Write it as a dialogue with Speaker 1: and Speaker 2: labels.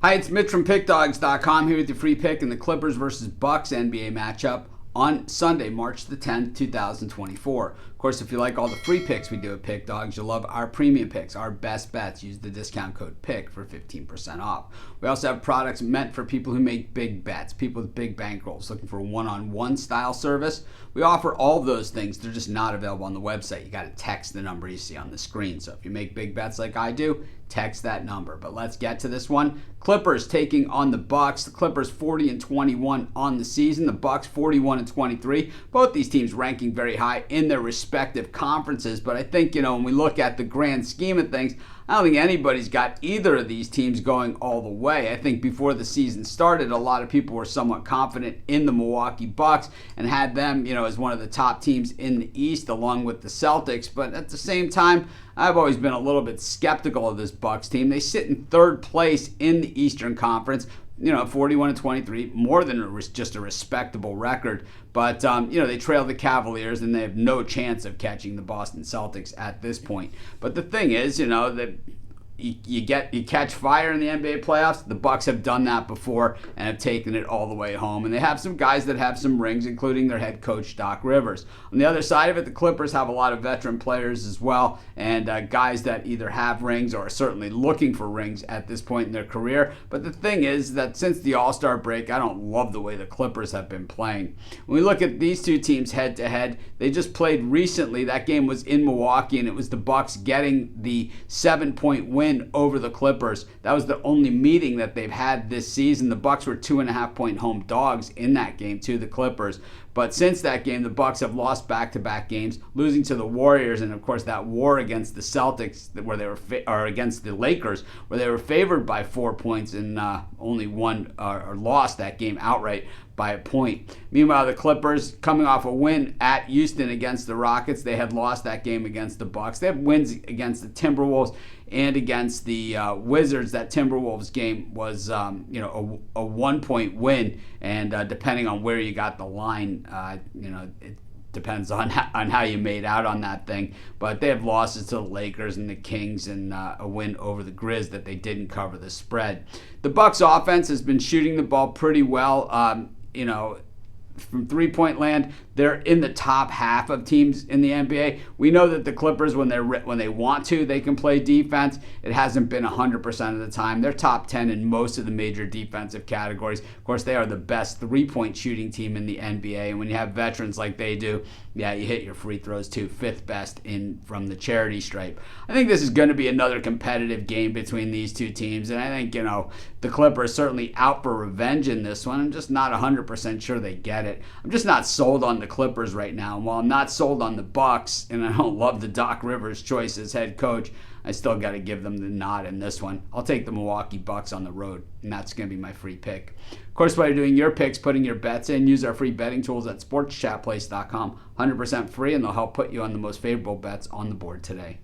Speaker 1: Hi, it's Mitch from Pickdawgz.com here with your free pick in the Clippers versus Bucks NBA matchup on Sunday, March the 10th, 2024. Of course, if you like all the free picks we do at Pick Dawgz, you'll love our premium picks, our best bets. Use the discount code PICK for 15% off. We also have products meant for people who make big bets, people with big bankrolls, looking for one-on-one style service. We offer all of those things. They're just not available on the website. You got to text the number you see on the screen. So if you make big bets like I do, text that number. But let's get to this one. Clippers taking on the Bucks. The Clippers 40-21 on the season. The Bucks 41-23. Both these teams ranking very high in their respective conferences. But I think, when we look at the grand scheme of things, I don't think anybody's got either of these teams going all the way. I think before the season started, a lot of people were somewhat confident in the Milwaukee Bucks and had them, as one of the top teams in the East along with the Celtics. But at the same time, I've always been a little bit skeptical of this Bucks team. They sit in third place in the Eastern Conference. 41-23, more than just a respectable record. But, they trail the Cavaliers and they have no chance of catching the Boston Celtics at this point. But the thing is, that you catch fire in the NBA playoffs. The Bucks have done that before and have taken it all the way home. And they have some guys that have some rings, including their head coach, Doc Rivers. On the other side of it, the Clippers have a lot of veteran players as well, and guys that either have rings or are certainly looking for rings at this point in their career. But the thing is that since the All-Star break, I don't love the way the Clippers have been playing. When we look at these two teams head-to-head, they just played recently. That game was in Milwaukee, and it was the Bucks getting the 7-point win over the Clippers. That was the only meeting that they've had this season. The Bucks were 2.5-point home dogs in that game to the Clippers. But since that game, the Bucks have lost back-to-back games, losing to the Warriors, and of course that war against the Celtics, where they were or against the Lakers, where they were favored by 4 points and only won or lost that game outright by a point. Meanwhile, the Clippers, coming off a win at Houston against the Rockets, they had lost that game against the Bucks. They have wins against the Timberwolves and against the Wizards. That Timberwolves game was, a 1-point win, and depending on where you got the line, it depends on how you made out on that thing. But they have losses to the Lakers and the Kings and a win over the Grizz that they didn't cover the spread. The Bucks offense has been shooting the ball pretty well. From three-point land, they're in the top half of teams in the NBA. We know that the Clippers, when they want to, they can play defense. It hasn't been 100% of the time. They're top 10 in most of the major defensive categories. Of course, they are the best three-point shooting team in the NBA. And when you have veterans like they do, you hit your free throws too. Fifth best in from the charity stripe. I think this is going to be another competitive game between these two teams. And I think, the Clippers certainly out for revenge in this one. I'm just not 100% sure they get it. I'm just not sold on the Clippers right now. And while I'm not sold on the Bucks, and I don't love the Doc Rivers choice as head coach, I still got to give them the nod in this one. I'll take the Milwaukee Bucks on the road, and that's going to be my free pick. Of course, while you're doing your picks, putting your bets in, use our free betting tools at sportschatplace.com. 100% free, and they'll help put you on the most favorable bets on the board today.